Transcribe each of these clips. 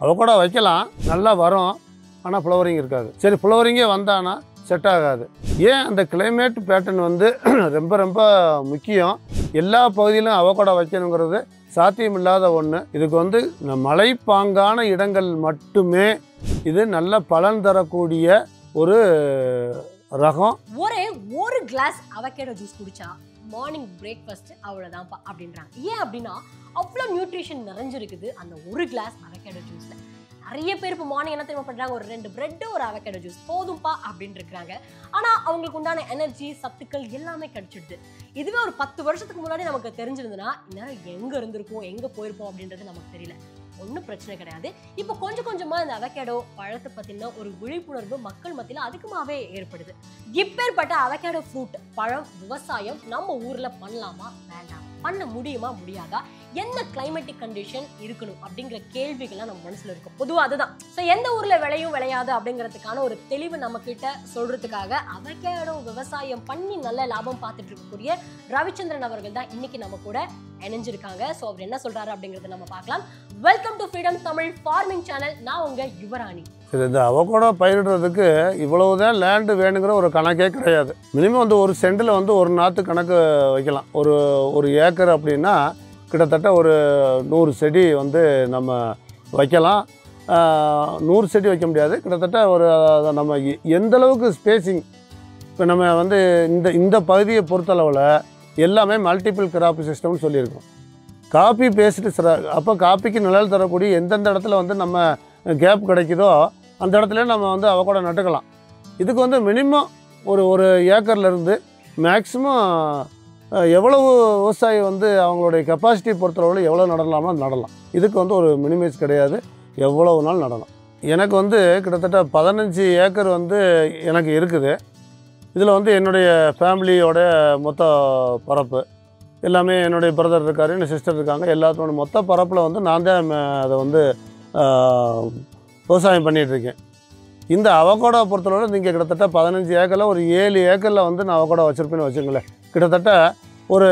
Avocado வைக்கலாம், நல்லா வரும், ஆனால் ஃப்ளவரிங் இருக்காது. சரி, ஃப்ளவரிங்கே வந்தானா செட் ஆகாது. ஏன் அந்த கிளைமேட் பேட்டர்ன் வந்து ரொம்ப ரொம்ப முக்கியம். எல்லா பகுதியிலும் அவகோடா வைக்கணுங்கிறது சாத்தியமில்லாத ஒன்று. இதுக்கு வந்து மலைப்பாங்கான இடங்கள் மட்டுமே இது நல்ல பலன் தரக்கூடிய ஒரு ரகம். ஒரு கிளாஸ் அவகேடோ ஜூஸ் குடிச்சா மார்னிங் பிரேக்ஃபாஸ்ட் அவ்வளோதான்ப்பா அப்படின்றாங்க. ஏன் அப்படின்னா அவ்வளோ நியூட்ரிஷன் நிறைஞ்சிருக்குது அந்த ஒரு கிளாஸ் அவகேடோ ஜூஸ்ல. நிறைய பேர் இப்போ மார்னிங் என்ன தெரியுமா பண்ணுறாங்க, ஒரு 2 பிரெட் ஒரு அவகேடோ ஜூஸ் போதும்பா அப்படின்னு இருக்கிறாங்க. ஆனால் அவங்களுக்கு உண்டான எனர்ஜி சத்துக்கள் எல்லாமே கிடைச்சிடுது. இதுவே ஒரு 10 வருஷத்துக்கு முன்னாடி நமக்கு தெரிஞ்சிருந்ததுன்னா இந்நேரம் எங்கே இருந்திருக்கோம், எங்கே போயிருப்போம் அப்படின்றது நமக்கு தெரியல. ஒன்றும் பிரச்சனை கிடையாது. இப்போ கொஞ்சம் கொஞ்சமாக இந்த அவகேடோ பழத்தை பற்றின ஒரு விழிப்புணர்வு மக்கள் மத்தியில் அதிகமாகவே ஏற்படுது. இப்பேற்பட்ட அவகேடோ ஃப்ரூட் பழம் விவசாயம் நம்ம ஊரில் பண்ணலாமா வேண்டாம், பண்ண முடியுமா முடியாதா, என்ன கிளைமேட்டிக் கண்டிஷன் இருக்கணும் அப்படிங்கிற கேள்விகள்லாம் நம்ம மனசில் இருக்கும். பொதுவாக அதுதான். ஸோ எந்த ஊரில் விளையும் விளையாது அப்படிங்கிறதுக்கான ஒரு தெளிவு நம்ம கிட்ட சொல்றதுக்காக அவகேடோ விவசாயம் பண்ணி நல்ல லாபம் பார்த்துட்டு இருக்கக்கூடிய ரவிச்சந்திரன் அவர்கள் தான் இன்னைக்கு நம்ம கூட இணைஞ்சிருக்காங்க. ஸோ அவர் என்ன சொல்றாரு அப்படிங்கறத நம்ம பார்க்கலாம். Welcome to freedom Tamil farming channel. நான் உங்க யுவராணி. இந்த அவகோடா பயிரிடுறதுக்கு இவ்வளவுதான் லேண்டு வேணுங்கிற ஒரு கணக்கே கிடையாது. மினிமம் வந்து ஒரு சென்டில் வந்து ஒரு நாற்று கணக்கு வைக்கலாம். ஒரு ஏக்கர் அப்படின்னா கிட்டத்தட்ட ஒரு 100 செடி வந்து நம்ம வைக்கலாம். 100 செடி வைக்க முடியாது, கிட்டத்தட்ட ஒரு நம்ம எந்த அளவுக்கு ஸ்பேசிங். இப்போ நம்ம வந்து இந்த பகுதியை பொறுத்தளவில் எல்லாமே மல்டிபிள் கிராப் சிஸ்டம்னு சொல்லியிருக்கோம். காப்பி பேஸ்டு அப்போ காப்பிக்கு நிழல் தரக்கூடிய எந்தெந்த இடத்துல வந்து நம்ம கேப் கிடைக்குதோ அந்த இடத்துல நம்ம வந்து அவகோடா நட்டுக்கலாம். இதுக்கு வந்து மினிமம் ஒரு ஏக்கர்லேருந்து மேக்ஸிமம் எவ்வளவு விவசாயி வந்து அவங்களுடைய கெப்பாசிட்டி பொறுத்தளவில் எவ்வளோ நடலாமோ நடலாம். இதுக்கு வந்து ஒரு மினிமைஸ் கிடையாது, எவ்வளவு நாள் நடலாம். எனக்கு வந்து கிட்டத்தட்ட 15 ஏக்கர் வந்து எனக்கு இருக்குது. இதில் வந்து என்னுடைய ஃபேமிலியோட மொத்த பரப்பு எல்லாமே, என்னுடைய பிரதர் இருக்கார், என் சிஸ்டர் இருக்காங்க, எல்லாத்தோட மொத்த பரப்பில் வந்து நான் தான் அதை வந்து விவசாயம் பண்ணிகிட்ருக்கேன். இந்த அவகோடா பொறுத்தளவில் நீங்கள் கிட்டத்தட்ட 15 ஏக்கரில் ஒரு 7 ஏக்கரில் வந்து நான் அவகோடா வச்சுருப்பேன்னு வச்சுங்களேன். கிட்டத்தட்ட ஒரு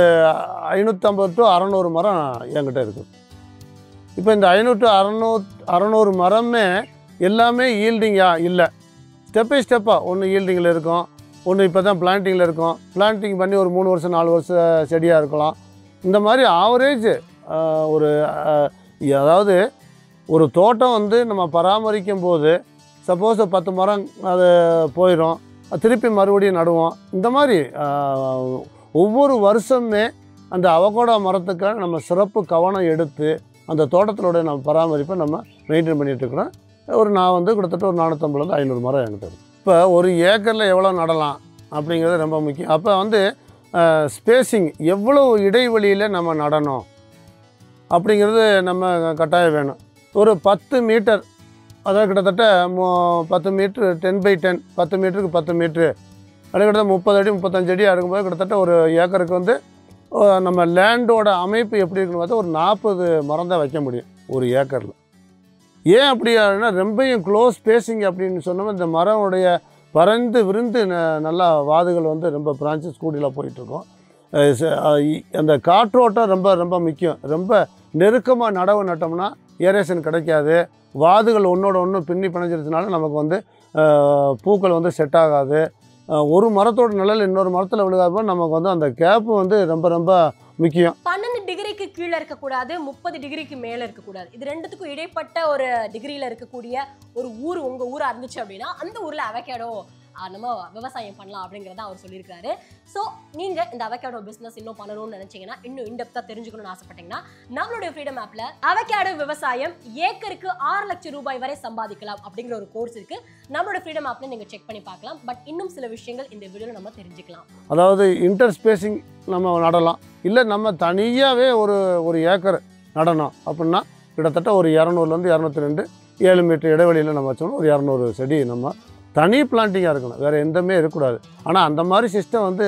550 to 600 மரம் என்கிட்ட இருக்குது. இப்போ இந்த 500 மரமே எல்லாமே ஈல்டிங்காக இல்லை, ஸ்டெப் பை ஸ்டெப்பாக. ஒன்று ஈல்டிங்கில் இருக்கும், ஒன்று இப்போ தான் பிளான்டிங்கில் இருக்கும். பிளான்டிங் பண்ணி ஒரு 3 வருஷம் 4 வருஷம் செடியாக இருக்கலாம். இந்த மாதிரி ஆவரேஜ் அதாவது ஒரு தோட்டம் வந்து நம்ம பராமரிக்கும் போது சப்போஸ் 10 மரம் அது போயிடும், திருப்பி மறுபடியும் நடுவோம். இந்த மாதிரி ஒவ்வொரு வருஷமே அந்த அவகோடா மரத்துக்காக நம்ம சிறப்பு கவனம் எடுத்து அந்த தோட்டத்தினுடைய நம்ம பராமரிப்பை நம்ம மெயின்டைன் பண்ணிகிட்ருக்குறோம். நான் வந்து கிட்டத்தட்ட ஒரு 450 to 500 மரம் என்கிட்ட இருக்குது. இப்போ ஒரு ஏக்கரில் எவ்வளோ நடலாம் அப்படிங்கிறது ரொம்ப முக்கியம். அப்போ வந்து ஸ்பேஸிங் எவ்வளோ இடைவெளியில் நம்ம நடணும் அப்படிங்கிறது நம்ம கட்டாயம் வேணும். ஒரு 10 மீட்டர், அதாவது கிட்டத்தட்ட 10 மீட்ரு 10x10, 10 மீட்டருக்கு 10 மீட்ரு, அது கிட்டத்தட்ட 30 அடி 35 அடி அடுக்கும்போது கிட்டத்தட்ட ஒரு ஏக்கருக்கு வந்து நம்ம லேண்டோட அமைப்பு எப்படி இருக்குன்னு பார்த்தா ஒரு 40 மரம் தான் வைக்க முடியும் ஒரு ஏக்கரில். ஏன் அப்படி அப்படின்னா ரொம்பவும் க்ளோஸ் ஸ்பேஸிங் அப்படின்னு சொன்னோம்னா இந்த மரமுடைய பறந்து விருந்து நல்லா வாதுகள் வந்து ரொம்ப பிரான்ச்சஸ் கூடியில் போயிட்டுருக்கோம். அந்த காற்றோட்டம் ரொம்ப ரொம்ப முக்கியம். ரொம்ப நெருக்கமாக நடவு நட்டோம்னா ஏரேஷன் கிடைக்காது. வாதுகள் ஒன்றோட ஒன்று பின்னி பிணைஞ்சிருச்சுனால நமக்கு வந்து பூக்கள் வந்து செட் ஆகாது. ஒரு மரத்தோட நிழல் இன்னொரு மரத்தில் விழுகாத நமக்கு வந்து அந்த கேப்பு வந்து ரொம்ப ரொம்ப முக்கியம். 12 டிகிரிக்கு கீழே இருக்கக்கூடாது, 30 டிகிரிக்கு மேலே இருக்கக்கூடாது. இது ரெண்டுத்துக்கும் இடைப்பட்ட ஒரு டிகிரியில் இருக்கக்கூடிய ஒரு ஊர் உங்கள் ஊராக இருந்துச்சு அப்படின்னா அந்த ஊரில் அவகேடோ நம்ம விவசாயம் பண்ணலாம் அப்படிங்கிறத அவர் சொல்லியிருக்காரு. ஸோ நீங்கள் இந்த அவகேடோ பிஸ்னஸ் இன்னும் பண்ணணும்னு நினச்சிங்கன்னா, இன்னும் இன்டெப்த்தாக தெரிஞ்சுக்கணும்னு ஆசைப்பட்டீங்கன்னா நம்மளுடைய ஃப்ரீடம் ஆப்பில் அவகேடோ விவசாயம் ஏக்கருக்கு 6 லட்சம் ரூபாய் வரை சம்பாதிக்கலாம் அப்படிங்கிற ஒரு கோர்ஸ் இருக்குது. நம்மளோட ஃப்ரீடம் ஆப்பில் நீங்கள் செக் பண்ணி பார்க்கலாம். பட் இன்னும் சில விஷயங்கள் இந்த வீடியோவில் நம்ம தெரிஞ்சுக்கலாம். அதாவது இன்டர் ஸ்பேசிங் நம்ம நடலாம், இல்லை நம்ம தனியாகவே ஒரு ஏக்கர் நடணும் அப்படின்னா கிட்டத்தட்ட ஒரு 200லேருந்து 202 7 மீட்டர் இடைவெளியில் நம்ம வச்சோம்னா ஒரு 200 செடி நம்ம தனி பிளான்டிங்காக இருக்கணும், வேறு எந்தமே இருக்கக்கூடாது. ஆனால் அந்த மாதிரி சிஸ்டம் வந்து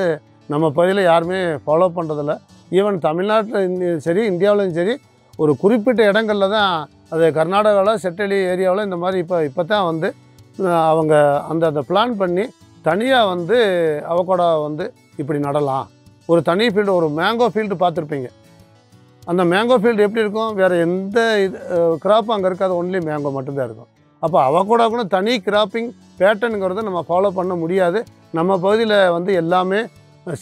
நம்ம பகுதியில் யாருமே ஃபாலோ பண்ணுறதில்ல. ஈவன் தமிழ்நாட்டில் சரி இந்தியாவிலும் சரி ஒரு குறிப்பிட்ட இடங்களில் தான், அது கர்நாடகாவில் செட்டலி ஏரியாவில் இந்த மாதிரி இப்போ தான் வந்து அவங்க அந்த பிளான் பண்ணி தனியாக வந்து அவகோடா வந்து இப்படி நடலாம். ஒரு தனி ஃபீல்டு, ஒரு மேங்கோ ஃபீல்டு பார்த்துருப்பீங்க. அந்த மேங்கோ ஃபீல்டு எப்படி இருக்கும், வேறு எந்த கிராப்பும் அங்கே இருக்காது, ஒன்லி மேங்கோ மட்டும்தான் இருக்கும். அப்போ அவகோடா கூட தனி கிராப்பிங் பேட்டர்னுங்கிறத நம்ம ஃபாலோ பண்ண முடியாது. நம்ம பகுதியில் வந்து எல்லாமே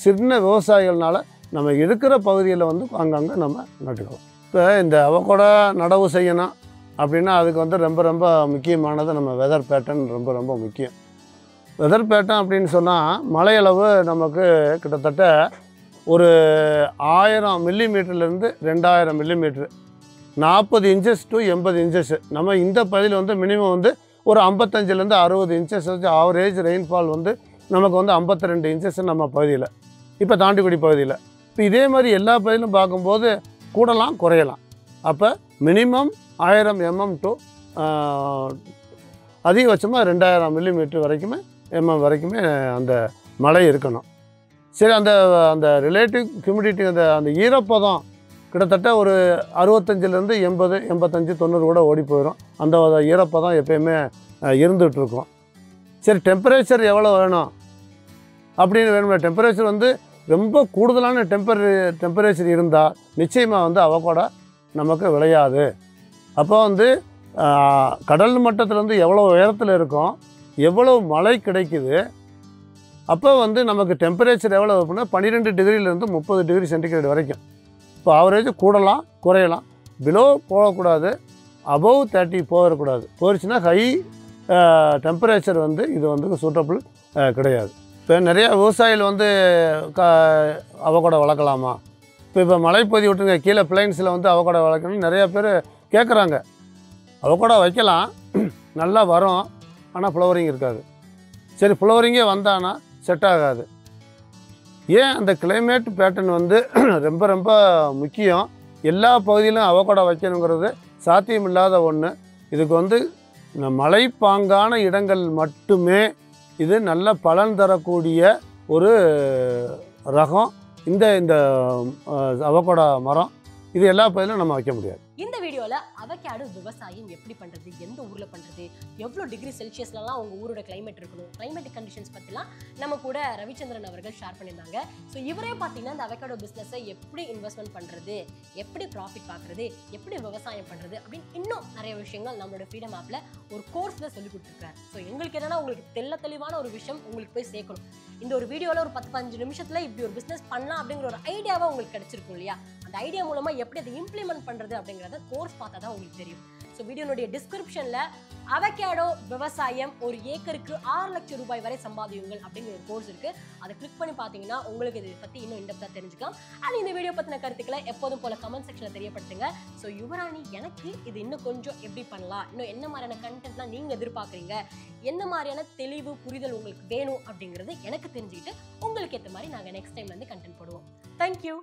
சின்ன விவசாயிகள்னால நம்ம இருக்கிற பகுதியில் வந்து அங்கங்கே நம்ம நட்டுக்கலாம். இப்போ இந்த அவகோடா நடவு செய்யணும் அப்படின்னா அதுக்கு வந்து ரொம்ப ரொம்ப முக்கியமானது நம்ம வெதர் பேட்டர்ன் ரொம்ப ரொம்ப முக்கியம். வெதர் பேட்டர்ன் அப்படின்னு சொன்னால் மழையளவு நமக்கு கிட்டத்தட்ட ஒரு 1000 மில்லிமீட்டர்லேருந்து 2000 மில்லிமீட்ரு, 40 இன்ச்சஸ் டு 80 இன்ச்சஸ். நம்ம இந்த பகுதியில் வந்து மினிமம் வந்து ஒரு 55லேருந்து 60 இன்ச்சஸ் வச்சு ஆவரேஜ் ரெயின்ஃபால் வந்து நமக்கு வந்து 52 இன்ச்சஸ் நம்ம பகுதியில், இப்போ தாண்டிக்குடி பகுதியில். இப்போ இதே மாதிரி எல்லா பகுதியிலும் பார்க்கும்போது கூடலாம் குறையலாம். அப்போ மினிமம் 1000 mm டு அதிகபட்சமாக 2000 மில்லிமீட்டர் வரைக்குமே வரைக்குமே அந்த மழை இருக்கணும். சரி, அந்த அந்த ரிலேட்டிவ் ஹியூமிடிட்டி அந்த ஈரப்பதம் கிட்டத்தட்ட ஒரு 65லேருந்து 80, 85, 90 கூட ஓடி போயிடும். அந்த ஈரப்பதம் எப்பயுமே இருந்துகிட்ருக்கும். சரி, டெம்பரேச்சர் எவ்வளோ வேணும் அப்படின்னு வேணும்னா, டெம்பரேச்சர் வந்து ரொம்ப கூடுதலான டெம்பரேச்சர் இருந்தால் நிச்சயமாக வந்து அவகோடா நமக்கு விளையாது. அப்போ வந்து கடல் மட்டத்திலேருந்து எவ்வளோ உயரத்தில் இருக்கும், எவ்வளோ மழை கிடைக்குது, அப்போ வந்து நமக்கு டெம்பரேச்சர் எவ்வளோ அப்படின்னா 12 டிகிரிலேருந்து 30 டிகிரி சென்டிகிரேட் வரைக்கும். இப்போ ஆவரேஜ் கூடலாம் குறையலாம். பிலோ போகக்கூடாது, அபவ் 30 போயிடக்கூடாது. போயிடுச்சுன்னா ஹை டெம்பரேச்சர் வந்து இது வந்து சூட்டபிள் கிடையாது. இப்போ நிறையா விவசாயிகள் வந்து அவகோடா வளர்க்கலாமா, இப்போ மலைப்பகுதி விட்டுருங்க, கீழே பிளைன்ஸில் வந்து அவகோடா வளர்க்கணும்னு நிறையா பேர் கேட்குறாங்க. அவகோடா வைக்கலாம், நல்லா வரும், ஆனால் ஃப்ளவரிங் இருக்காது. சரி, ஃப்ளவரிங்கே வந்தானா செட் ஆகாது. ஏன் அந்த கிளைமேட் பேட்டர்ன் வந்து ரொம்ப ரொம்ப முக்கியம். எல்லா பகுதியிலும் அவகோடா வைக்கணுங்கிறது சாத்தியமில்லாத ஒன்று. இதுக்கு வந்து மலைப்பாங்கான இடங்கள் மட்டுமே இது நல்ல பலன் தரக்கூடிய ஒரு ரகம். இந்த இந்த அவகோடா மரம் இது எல்லா பகுதியிலும் நம்ம வைக்க முடியாது. இந்த வீடியோல அவகேடோ விவசாயம் எப்படி பண்றது, எந்த ஊர்ல பண்றது, எவ்வளோ டிகிரி செல்சியஸ்லாம் உங்க ஊரோட கிளைமேட் இருக்கணும், கிளைமேட்டிக் கண்டிஷன்ஸ் பத்திலாம் நம்ம கூட ரவிச்சந்திரன் அவர்கள் ஷேர் பண்ணியிருந்தாங்க. ஸோ இவரே பார்த்தீங்கன்னா இந்த அவகேடோ பிஸ்னஸை எப்படி இன்வெஸ்ட்மெண்ட் பண்றது, எப்படி ப்ராஃபிட் பார்க்கறது, எப்படி விவசாயம் பண்றது அப்படின்னு இன்னும் நிறைய விஷயங்கள் நம்மளோட ஃப்ரீடம் ஆப்ல ஒரு கோர்ஸ்ல சொல்லி கொடுத்துருக்காரு. ஸோ எங்களுக்கு என்னன்னா உங்களுக்கு தெளிவான ஒரு விஷயம் உங்களுக்கு போய் சேர்க்கணும். இந்த ஒரு வீடியோவில் ஒரு 10-15 நிமிஷத்துல இப்படி ஒரு பிஸ்னஸ் பண்ணலாம் அப்படிங்கிற ஒரு ஐடியாவை உங்களுக்கு கிடைச்சிருக்கும் இல்லையா? அந்த ஐடியா மூலமா எப்படி அதை இம்ப்ளிமெண்ட் பண்றது அப்படிங்கிறத கோர்ஸ் பார்த்தா தான் உங்களுக்கு தெரியும். ஸோ வீடியோனுடைய டிஸ்கிரிப்ஷன்ல அவகேடோ விவசாயம் ஒரு ஏக்கருக்கு 6 லட்சம் ரூபாய் வரை சம்பாதியுங்கள் அப்படிங்கிற ஒரு கோர்ஸ் இருக்கு. அதை கிளிக் பண்ணி பார்த்தீங்கன்னா உங்களுக்கு இதை பற்றி இன்னும் இன்டெப்த்தாக தெரிஞ்சுக்கலாம். அண்ட் இந்த வீடியோ பற்றின கருத்துக்களை எப்போதும் போல கமெண்ட் செக்ஷனில் தெரியப்படுத்துங்க. ஸோ யுவராணி, எனக்கு இது இன்னும் கொஞ்சம் எப்படி பண்ணலாம், இன்னும் என்ன மாதிரியான கண்டென்ட்லாம் நீங்கள் எதிர்பார்க்குறீங்க, என்ன மாதிரியான தெளிவு புரிதல் உங்களுக்கு வேணும் அப்படிங்கிறது எனக்கு தெரிஞ்சுக்கிட்டு உங்களுக்கு ஏற்ற மாதிரி நாங்கள் நெக்ஸ்ட் டைம்ல இருந்து கண்டென்ட் போடுவோம். தேங்க்யூ.